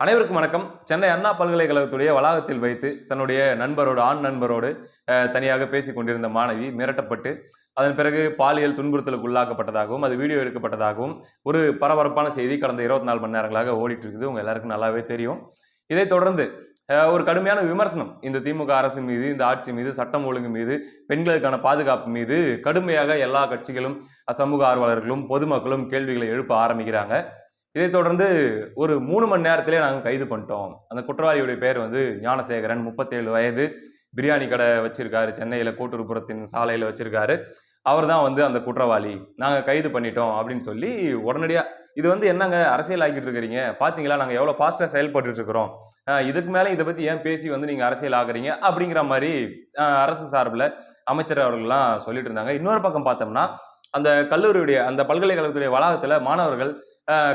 அனைவருக்கும் வணக்கம். சென்னை அண்ணா பல்கலைக்கழகத்துடைய வளாகத்தில் வைத்து தன்னுடைய நண்பரோடு ஆண் நண்பரோடு தனியாக பேசிக் கொண்டிருந்த மாணவி மிரட்டப்பட்டு அதன் பிறகு பாலியல் துன்புறுத்தலுக்கு உள்ளாக்கப்பட்டதாகவும் அது வீடியோ எடுக்கப்பட்டதாகவும் ஒரு பரபரப்பான செய்தி கடந்த 24 மணி நேரங்களாக ஓடிட்டு இருக்குது. உங்க எல்லாருக்கும் நல்லாவே தெரியும். இதைத் தொடர்ந்து ஒரு கடுமையான விமர்சனம் இந்த திமுக அரசு மீது, இந்த ஆட்சி மீது, சட்டம் ஒழுங்கு மீது, பெண்களுக்கான பாதுகாப்பு மீது கடுமையாக எல்லா கட்சிகளும், சமூக ஆர்வலர்களும், பொதுமக்களும் கேள்விகளை எழுப்ப ஆரம்பிக்கிறாங்க. இதைத் தொடர்ந்து ஒரு 3 மணி நேரத்திலே நாங்க கைது பண்ணிட்டோம். அந்த குற்றவாளியுடைய பேர் வந்து ஞானசேகரன், 37 வயது, பிரியாணி கடை வச்சிருக்காரு. சென்னையில கோட்டூர்புரத்தின் சாலையில வச்சிருக்காரு. அவர்தான் வந்து அந்த குற்றவாளி. நாங்க கைது பண்ணிட்டோம் அப்படின்னு சொல்லி உடனடியா இது வந்து என்னங்க அரசியல் ஆக்கிட்டு இருக்கிறீங்க? பாத்தீங்களா நாங்க எவ்வளவு ஃபாஸ்டா செயல்பட்டுட்டு இருக்கிறோம். இதுக்கு மேல இதை பத்தி ஏன் பேசி வந்து நீங்க அரசியல் ஆகுறீங்க? அப்படிங்கிற மாதிரி அரசு சார்பில் அமைச்சர் அவர்கள்லாம் சொல்லிட்டு இருந்தாங்க. இன்னொரு பக்கம் பார்த்தோம்னா அந்த கல்லூரியுடைய அந்த பல்கலைக்கழகத்துடைய வளாகத்துல மாணவர்கள்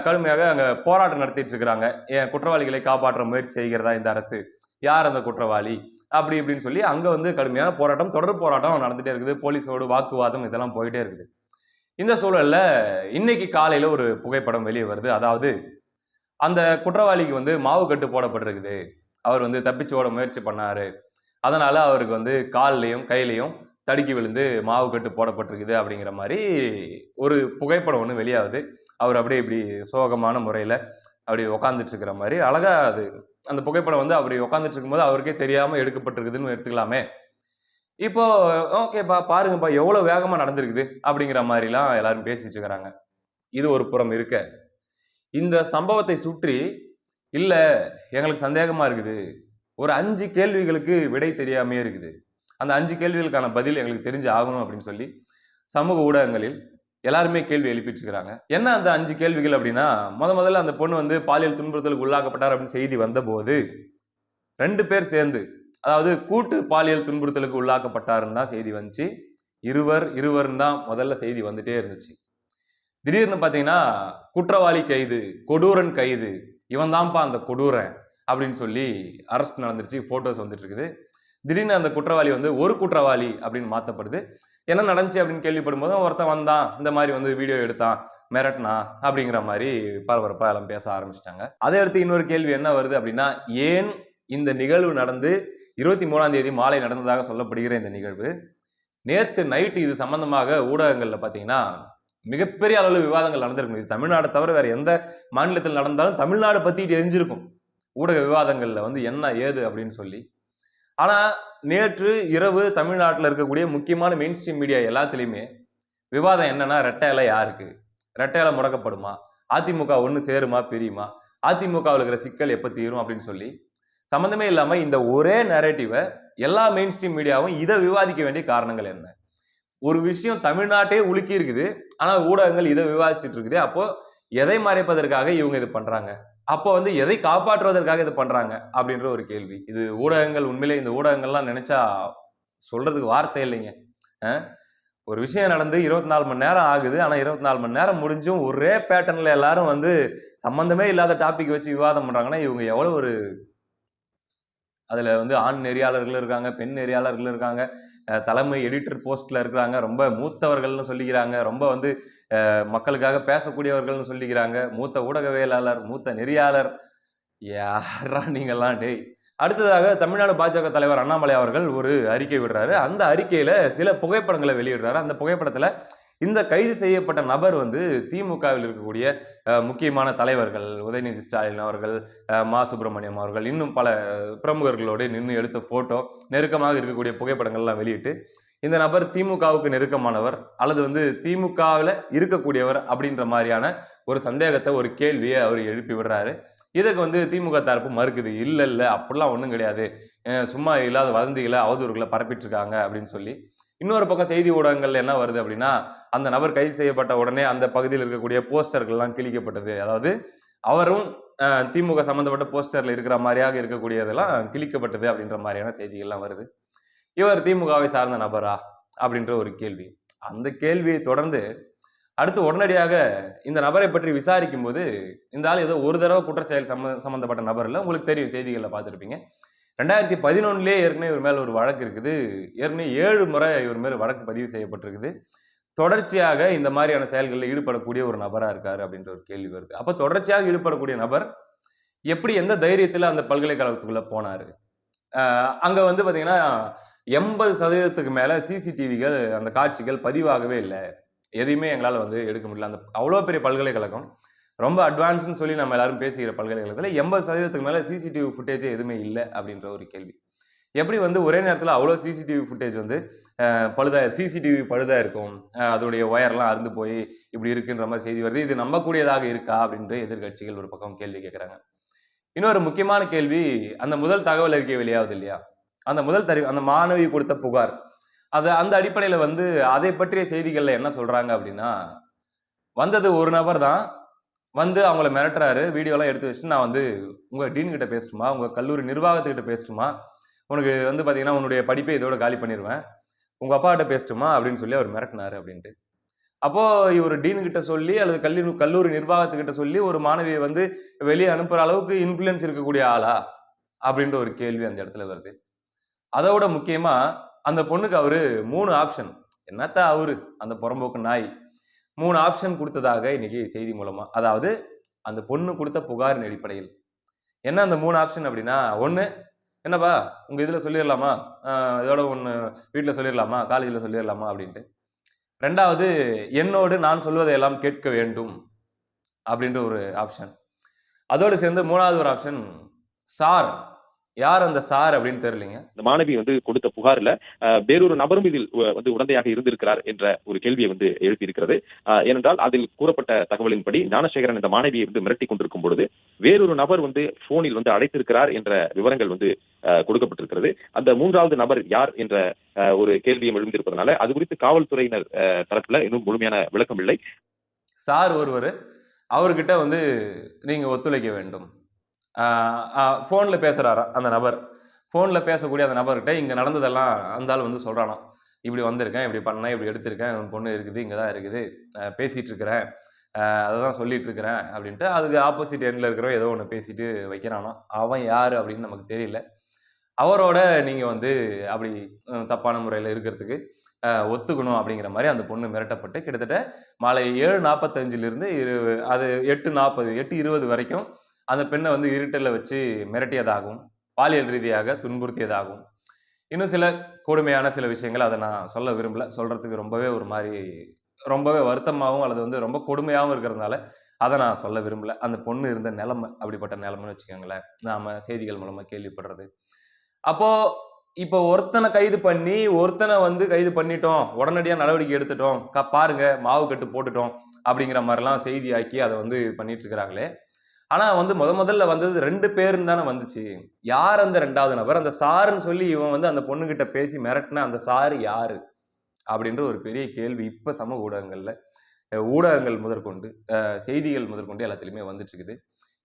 கடுமையாக அங்க போராட்டம் நடத்திட்டு இருக்கிறாங்க. ஏன் குற்றவாளிகளை காப்பாற்ற முயற்சி செய்கிறதா இந்த அரசு? யார் அந்த குற்றவாளி? அப்படி இப்படின்னு சொல்லி அங்க வந்து கடுமையான போராட்டம், தொடர் போராட்டம் நடந்துட்டே இருக்குது. போலீஸோடு வாக்குவாதம் இதெல்லாம் போயிட்டே இருக்குது. இந்த சூழல்ல இன்னைக்கு காலையில ஒரு புகைப்படம் வெளியே வருது. அதாவது அந்த குற்றவாளிக்கு வந்து மாவு கட்டு போடப்பட்டிருக்குது. அவர் வந்து தப்பிச்சு ஓட முயற்சி பண்ணாரு. அதனால அவருக்கு வந்து கால்லயும் கையிலையும் தடுக்கி விழுந்து மாவு கட்டு போடப்பட்டிருக்குது அப்படிங்கிற மாதிரி ஒரு புகைப்படம் ஒன்று வெளியாகுது. அவர் அப்படியே இப்படி சோகமான முறையில் அப்படி உக்காந்துட்டு இருக்கிற மாதிரி அழகா அது அந்த புகைப்படம் வந்து அப்படி உட்காந்துட்டு இருக்கும்போது அவருக்கே தெரியாம எடுக்கப்பட்டிருக்குதுன்னு எடுத்துக்கலாமே. இப்போ ஓகேப்பா பாருங்கப்பா எவ்வளவு வேகமா நடந்திருக்குது அப்படிங்கிற மாதிரிலாம் எல்லாரும் பேசிட்டு இருக்கிறாங்க. இது ஒரு புறம் இருக்க, இந்த சம்பவத்தை சுற்றி இல்ல எங்களுக்கு சந்தேகமா இருக்குது. ஒரு 5 கேள்விகளுக்கு விடை தெரியாமையே இருக்குது. அந்த 5 கேள்விகளுக்கான பதில் எங்களுக்கு தெரிஞ்சு ஆகணும் அப்படின்னு சொல்லி சமூக ஊடகங்களில் எல்லாருமே கேள்வி எழுப்பிட்டு இருக்கிறாங்க. என்ன அந்த 5 கேள்விகள் அப்படின்னா, முதல்ல அந்த பொண்ணு வந்து பாலியல் துன்புறுத்தலுக்கு உள்ளாக்கப்பட்டார் அப்படின்னு செய்தி வந்தபோது 2 பேர் சேர்ந்து, அதாவது கூட்டு பாலியல் துன்புறுத்தலுக்கு உள்ளாக்கப்பட்டாருன்னு தான் செய்தி வந்துச்சு. இருவர்னு தான் முதல்ல செய்தி வந்துட்டே இருந்துச்சு. திடீர்னு பாத்தீங்கன்னா குற்றவாளி கைது, கொடூரன் கைது, இவன் தான்ப்பா அந்த கொடூரன் அப்படின்னு சொல்லி அரெஸ்ட் நடந்துருச்சு. போட்டோஸ் வந்துட்டு இருக்குது. திடீர்னு அந்த குற்றவாளி வந்து ஒரு குற்றவாளி அப்படின்னு மாத்தப்படுது. என்ன நடந்துச்சு அப்படின்னு கேள்விப்படும் போது ஒருத்தன் வந்தான், இந்த மாதிரி வந்து வீடியோ எடுத்தான், மிரட்டினா அப்படிங்கிற மாதிரி பரபரப்பா எல்லாம் பேச ஆரம்பிச்சிட்டாங்க. அதை அடுத்து இன்னொரு கேள்வி என்ன வருது அப்படின்னா, ஏன் இந்த நிகழ்வு நடந்து 23ஆம் தேதி மாலை நடந்ததாக சொல்லப்படுகிற இந்த நிகழ்வு நேத்து நைட்டு இது சம்பந்தமாக ஊடகங்கள்ல பாத்தீங்கன்னா மிகப்பெரிய அளவில் விவாதங்கள் நடந்திருக்கும். இது தமிழ்நாடு தவிர வேற எந்த மாநிலத்தில் நடந்தாலும் தமிழ்நாடு பத்தி தெரிஞ்சிருக்கும் ஊடக விவாதங்கள்ல வந்து என்ன ஏது அப்படின்னு சொல்லி. ஆனா நேற்று இரவு தமிழ்நாட்டில் இருக்கக்கூடிய முக்கியமான மெயின் ஸ்ட்ரீம் மீடியா எல்லாத்துலயுமே விவாதம் என்னன்னா, ரெட்டை இலை யாருக்கு? ரெட்டை இலை முடக்கப்படுமா? அதிமுக ஒண்ணு சேருமா பிரியுமா? அதிமுகவில் இருக்கிற சிக்கல் எப்ப தீரும் அப்படின்னு சொல்லி சம்பந்தமே இல்லாம இந்த ஒரே நரேட்டிவை எல்லா மெயின் ஸ்ட்ரீம் மீடியாவும் இதை விவாதிக்க வேண்டிய காரணங்கள் என்ன? ஒரு விஷயம் தமிழ்நாட்டே உலுக்கி இருக்குது, ஆனா ஊடகங்கள் இதை விவாதிச்சுட்டு இருக்குது. அப்போ எதை மறைப்பதற்காக இவங்க இது பண்றாங்க? அப்போ வந்து எதை காப்பாற்றுவதற்காக இது பண்றாங்க அப்படின்ற ஒரு கேள்வி. இது ஊடகங்கள் உண்மையிலே இந்த ஊடகங்கள்லாம் நினைச்சா சொல்றதுக்கு வார்த்தை இல்லைங்க. ஒரு விஷயம் நடந்து 24 மணி நேரம் ஆகுது. ஆனா 24 மணி நேரம் முடிஞ்சும் ஒரே பேட்டர்ன்ல எல்லாரும் வந்து சம்பந்தமே இல்லாத டாபிக் வச்சு விவாதம் பண்றாங்கன்னா இவங்க எவ்வளவு ஒரு அதுல வந்து ஆண் நெறியாளர்கள் இருக்காங்க, பெண் நெறியாளர்கள் இருக்காங்க, தலைமை எடிட்டர் போஸ்ட்ல இருக்கிறாங்க, ரொம்ப மூத்தவர்கள்னு சொல்லிக்கிறாங்க, ரொம்ப வந்து மக்களுக்காக பேசக்கூடியவர்கள்னு சொல்லிக்கிறாங்க, மூத்த ஊடகவியலாளர், மூத்த நெறியாளர். யாரா நீங்கெல்லாம் டேய்? அடுத்ததாக தமிழ்நாடு பாஜக தலைவர் அண்ணாமலை அவர்கள் ஒரு அறிக்கை விடுறாரு. அந்த அறிக்கையில சில புகைப்படங்களை வெளியிடுறாரு. அந்த புகைப்படத்துல இந்த கைது செய்யப்பட்ட நபர் வந்து திமுகவில் இருக்கக்கூடிய முக்கியமான தலைவர்கள், உதயநிதி ஸ்டாலின் அவர்கள், மா சுப்பிரமணியம் அவர்கள், இன்னும் பல பிரமுகர்களோடு நின்று எடுத்த போட்டோ, நெருக்கமாக இருக்கக்கூடிய புகைப்படங்கள்லாம் வெளியிட்டு இந்த நபர் திமுகவுக்கு நெருக்கமானவர் அல்லது வந்து திமுகவில் இருக்கக்கூடியவர் அப்படின்ற மாதிரியான ஒரு சந்தேகத்தை, ஒரு கேள்வியை அவர் எழுப்பி விடுறாரு. இதுக்கு வந்து திமுக தரப்பு மறுக்குது. இல்ல அப்படிலாம் ஒன்றும் கிடையாது, சும்மா இல்லாத வதந்திகளை அவதூறுகளை பரப்பிட்டு இருக்காங்க அப்படின்னு சொல்லி. இன்னொரு பக்கம் செய்தி ஊடகங்கள்ல என்ன வருது அப்படின்னா, அந்த நபர் கைது செய்யப்பட்ட உடனே அந்த பகுதியில் இருக்கக்கூடிய போஸ்டர்கள்லாம் கிழிக்கப்பட்டது. அதாவது அவரும் திமுக சம்பந்தப்பட்ட போஸ்டர்ல இருக்கிற மாதிரியாக இருக்கக்கூடியதெல்லாம் கிழிக்கப்பட்டது அப்படின்ற மாதிரியான செய்திகள்லாம் வருது. இவர் திமுகவை சார்ந்த நபரா அப்படின்ற ஒரு கேள்வி. அந்த கேள்வியை தொடர்ந்து அடுத்து உடனடியாக இந்த நபரை பற்றி விசாரிக்கும் போது இந்த ஆள் ஏதோ ஒரு தடவை குற்றச்செயல் சம்பந்தப்பட்ட நபர் இல்லை. உங்களுக்கு தெரியும், செய்திகளில் பார்த்துருப்பீங்க. 2011 ஏற்கனவே இவர் மேல ஒரு வழக்கு இருக்குது. ஏற்கனவே 7 முறை இவர் மேல வழக்கு பதிவு செய்யப்பட்டிருக்குது. தொடர்ச்சியாக இந்த மாதிரியான செயல்களில் ஈடுபடக்கூடிய ஒரு நபரா இருக்காரு அப்படின்ற ஒரு கேள்வி வருது. அப்ப தொடர்ச்சியாக ஈடுபடக்கூடிய நபர் எப்படி எந்த தைரியத்துல அந்த பல்கலைக்கழகத்துக்குள்ள போனாரு? அங்க வந்து பாத்தீங்கன்னா 80% மேல சிசிடிவிகள் அந்த காட்சிகள் பதிவாகவே இல்ல. எதையுமே எங்களால வந்து எடுக்க முடியல. அந்த அவ்வளோ பெரிய பல்கலைக்கழகம். ரொம்ப அட்வான்ஸ்ன்னு சொல்லி நம்ம எல்லாரும் பேசிக்கிற பல்கலைக்கழகத்துல 80% மேல சிசிடிவி ஃபுட்டேஜே எதுவுமே இல்ல அப்படின்ற ஒரு கேள்வி. எப்படி வந்து ஒரே நேரத்துல அவ்வளோ சிசிடிவி ஃபுட்டேஜ் வந்து சிசிடிவி பழுதா இருக்கும். அதோடைய ஒயர்லாம் அறுந்து போய் இப்படி இருக்குன்ற மாரி செய்தி வருது. இது நம்பக்கூடியதாக இருக்கா? அப்படின்ட்டு எதிர்க்கட்சிகள் ஒரு பக்கம் கேள்வி கேட்கறாங்க. இன்னொரு முக்கியமான கேள்வி, அந்த முதல் தகவல் அறிக்கை வெளியாகுது இல்லையா? அந்த மாணவி கொடுத்த புகார். அந்த அடிப்படையில வந்து அதை பற்றிய செய்திகள்ல என்ன சொல்றாங்க அப்படின்னா, வந்தது ஒரு நபர் தான். வந்து அவங்கள மிரட்டுறாரு. வீடியோலாம் எடுத்து வச்சுட்டு, நான் வந்து உங்க டீன் கிட்ட பேசட்டுமா? உங்க கல்லூரி நிர்வாகத்துக்கிட்ட பேசட்டுமா? உனக்கு வந்து பார்த்தீங்கன்னா, உன்னுடைய படிப்பை இதோட காலி பண்ணிருவேன். உங்க அப்பாகிட்ட பேசட்டுமா? அப்படின்னு சொல்லி அவர் மிரட்டுனாரு அப்படின்ட்டு. அப்போ இவரு டீன் கிட்ட சொல்லி அல்லது கல்லூரி நிர்வாகத்துக்கிட்ட சொல்லி ஒரு மாணவிய வந்து வெளிய அனுப்புற அளவுக்கு இன்ஃப்ளூயன்ஸ் இருக்கக்கூடிய ஆளா? அப்படின்ற ஒரு கேள்வி அந்த இடத்துல வருது. அத விட முக்கியமா, அந்த பொண்ணுக்கு அவரு 3 ஆப்ஷன். என்னத்த அவரு, அந்த புறம்போக்கு நாய். 3 ஆப்ஷன் குடுத்ததாக இன்னைக்கு செய்தி மூலமா. அதாவது அந்த பொண்ணு குடுத்த புகாரின் அடிப்படையில். என்ன அந்த 3 ஆப்ஷன் அப்டின்னா, 1 "என்னப்பா உங்க இதுல சொல்லிறலாமா? இதோட ஒண்ணு வீட்ல சொல்லிறலாமா? காலேஜ்ல சொல்லிறலாமா?" அப்டின்ட்டு. 2வது "என்னோடு நான் சொல்வதை எல்லாம் கேட்க வேண்டும்." அப்டின்ற ஒரு ஆப்ஷன். அதோடு சேர்ந்து 3வது ஒரு ஆப்ஷன், "சார்." யார் அந்த சார் அப்டின்னு தெரியலங்க. இந்த மாணவி வந்து கொடுத்த புகார்ல வேறொரு நபரும் இதில் வந்து உடந்தையாக இருந்திருக்கிறார் என்ற ஒரு கேள்வியை வந்து எழுப்பியிருக்கிறது. ஏனென்றால் அதில் கூறப்பட்ட தகவலின்படி ஞானசேகரன் இந்த மாணவியை வந்து மிரட்டிக் கொண்டிருக்கும் பொழுது வேறொரு நபர் வந்து போனில் வந்து அழைத்திருக்கிறார் என்ற விவரங்கள் வந்து கொடுக்கப்பட்டிருக்கிறது. அந்த 3வது நபர் யார் என்ற ஒரு கேள்வியும் எழுந்திருப்பதனால அது குறித்து காவல்துறையினர் தரப்புல இன்னும் முழுமையான விளக்கம் இல்லை. சார் ஒருவரு அவர்கிட்ட வந்து நீங்க ஒத்துழைக்க வேண்டும். ஃபோன்ல பேசுறாராம் அந்த நபர். ஃபோன்ல பேசக்கூடிய அந்த நபர்கிட்ட இங்க நடந்ததெல்லாம் அந்த ஆள் வந்து சொல்றானாம். இப்படி வந்திருக்கேன், இப்படி பண்ணேன், இப்படி எடுத்திருக்கேன், என் பொண்ணு இருக்குது, இங்க தான் இருக்குது, பேசிட்டு இருக்கிறேன், அததான் சொல்லிட்டு இருக்கிறேன் அப்படின்ட்டு, அதுக்கு ஆப்போசிட் எண்ட்ல இருக்கிறவன் ஏதோ ஒண்ணு பேசிட்டு வைக்கிறானாம். அவன் யாரு அப்படின்னு நமக்கு தெரியல. அவரோட நீங்க வந்து அப்படி தப்பான முறையில இருக்கிறதுக்கு ஒத்துக்கணும் அப்படிங்கிற மாரி அந்த பொண்ணு மிரட்டப்பட்டு கிட்டத்தட்ட மாலை 7:45லிருந்து அது 8:40 8:20 வரைக்கும் அந்த பெண்ணை வந்து இருட்டல்ல வச்சு மிரட்டியதாகவும், பாலியல் ரீதியாக துன்புறுத்தியதாகவும், இன்னும் சில கொடுமையான சில விஷயங்கள் அத நான் சொல்ல விரும்பல. சொல்றதுக்கு ரொம்பவே ஒரு மாரி ரொம்பவே வருத்தமாவும் அல்லது வந்து ரொம்ப கொடுமையாவும் இருக்கிறதுனால, அத நான் சொல்ல விரும்பல. அந்த பொண்ணு இருந்த நெலைம அப்படிப்பட்ட நெலைமைன்னு வச்சுக்கோங்களேன். நாம செய்திகள் மூலமா கேள்விப்படுறது. அப்போ இப்போ ஒருத்தன கைது பண்ணி, ஒருத்தன வந்து கைது பண்ணிட்டோம். உடனடியா நடவடிக்கை எடுத்துட்டோம். பாருங்க மாவு கட்டு போட்டுட்டோம். அப்படிங்கிற மாரிலாம் செய்தியாக்கி அத வந்து பண்ணிட்டு இருக்கிறாங்களே. ஆனா வந்து முதல்ல வந்தது 2 பேருன்னு தானே வந்துச்சு. யார் அந்த 2வது நபர்? அந்த சாருன்னு சொல்லி இவன் வந்து அந்த பொண்ணுகிட்ட பேசி மிரட்டுன அந்த சாரு யாரு? அப்படின்ற ஒரு பெரிய கேள்வி இப்ப சமூக ஊடகங்கள்ல, ஊடகங்கள் முதற்கொண்டு, செய்திகள் முதற்கொண்டு எல்லாத்துலயுமே வந்துட்டு இருக்குது.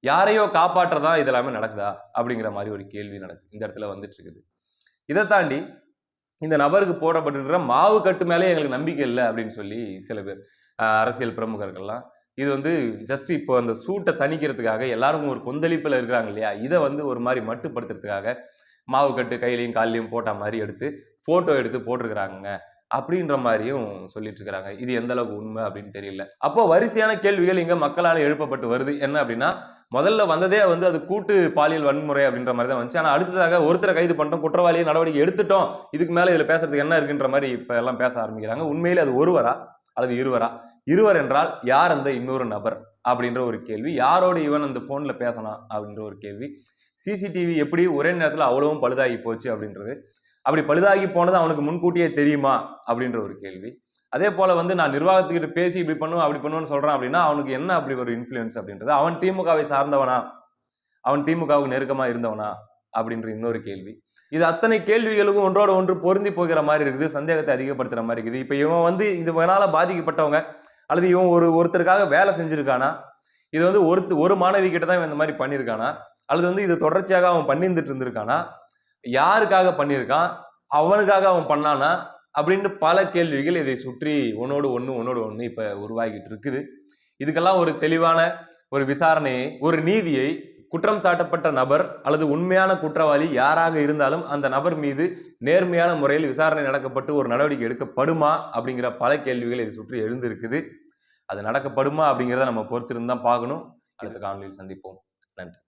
யாரையோ காப்பாற்றதா இது எல்லாமே நடக்குதா? அப்படிங்கிற மாரி ஒரு கேள்வி இந்த இடத்துல வந்துட்டு இருக்குது. இத தாண்டி இந்த நபருக்கு போடப்பட்டிருக்கிற மாவு கட்டு மேலே எங்களுக்கு நம்பிக்கை இல்ல அப்படின்னு சொல்லி சில பேர் அரசியல் பிரமுகர்கள்லாம் இது வந்து ஜஸ்ட் இப்போ அந்த சூட்டை தணிக்கிறதுக்காக எல்லாரும் ஒரு கொந்தளிப்புல இருக்கிறாங்க இல்லையா? இத வந்து ஒரு மாரி மட்டுப்படுத்துறதுக்காக மாவு கட்டு கையிலயும் கால்லயும் போட்ட மாரி எடுத்து போட்டோ எடுத்து போட்டிருக்கிறாங்கங்க. அப்படின்ற மாரியும் சொல்லிட்டு இருக்கிறாங்க. இது எந்த அளவுக்கு உண்மை அப்படின்னு தெரியல. அப்போ வரிசையான கேள்விகள் இங்க மக்களால எழுப்பப்பட்டு வருது. என்ன அப்படின்னா, முதல்ல வந்ததே வந்து அது கூட்டு பாலியல் வன்முறை அப்படின்ற மாரி தான் வந்துச்சு. ஆனா அடுத்ததாக ஒருத்தர கைது பண்ணிட்டோம், குற்றவாளியை நடவடிக்கை எடுத்துட்டோம். இதுக்கு மேல இதுல பேசுறதுக்கு என்ன இருக்குன்ற மாரி இப்ப எல்லாம் பேச ஆரம்பிக்கிறாங்க. உண்மையிலே அது ஒருவரா? அல்லது இருவரா? இருவர் என்றால் யார் அந்த இன்னொரு நபர்? அப்படின்ற ஒரு கேள்வி. யாரோடு இவன் அந்த போன்ல பேசினான்? அப்படின்ற ஒரு கேள்வி. சிசிடிவி எப்படி ஒரே நேரத்துல அவ்வளவும் பழுதாகி போச்சு அப்படின்றது. அப்படி பழுதாகி போனது அவனுக்கு முன்கூட்டியே தெரியுமா? அப்படின்ற ஒரு கேள்வி. அதே போல வந்து நான் நிர்வாகத்துக்கிட்ட பேசி இப்படி பண்ணுவேன், அப்படி பண்ணுவேன்னு சொல்றான் அப்படின்னா, அவனுக்கு என்ன அப்படி ஒரு இன்ஃப்ளூயன்ஸ் அப்படின்றது. அவன் திமுகவை சார்ந்தவனா? அவன் திமுகவுக்கு நெருக்கமா இருந்தவனா? அப்படின்ற இன்னொரு கேள்வி. இது அத்தனை கேள்விகளுக்கும் ஒன்றோடு ஒன்று பொருந்தி போகிற மாரி இருக்குது. சந்தேகத்தை அதிகப்படுத்துற மாரி இருக்குது. இப்ப இவன் வந்து இதனால பாதிக்கப்பட்டவங்க அல்லது இவன் ஒருத்தருக்காக வேலை செஞ்சிருக்கானா? இது வந்து ஒரு மாணவி கிட்ட தான் இவன் இந்த மாரி பண்ணியிருக்கானா? அல்லது வந்து இது தொடர்ச்சியாக அவன் பண்ணியிருந்துட்டு இருந்திருக்கானா? யாருக்காக பண்ணியிருக்கான்? அவனுக்காக அவன் பண்ணானா? அப்படின்னு பல கேள்விகள் இதை சுற்றி ஒண்ணோடு ஒண்ணு இப்ப உருவாகிட்டு இருக்குது. இதுக்கெல்லாம் ஒரு தெளிவான ஒரு விசாரணையை, ஒரு நீதியை குற்றம் சாட்டப்பட்ட நபர் அல்லது உண்மையான குற்றவாளி யாராக இருந்தாலும் அந்த நபர் மீது நேர்மையான முறையில் விசாரணை நடக்கப்பட்டு ஒரு நடவடிக்கை எடுக்கப்படுமா அப்படிங்கிற பல கேள்விகள் இதை சுற்றி எழுந்திருக்குது. அது நடக்கப்படுமா அப்படிங்கிறத நம்ம பொறுத்திருந்து தான் பார்க்கணும். அடுத்த காணொலியில் சந்திப்போம். நன்றி.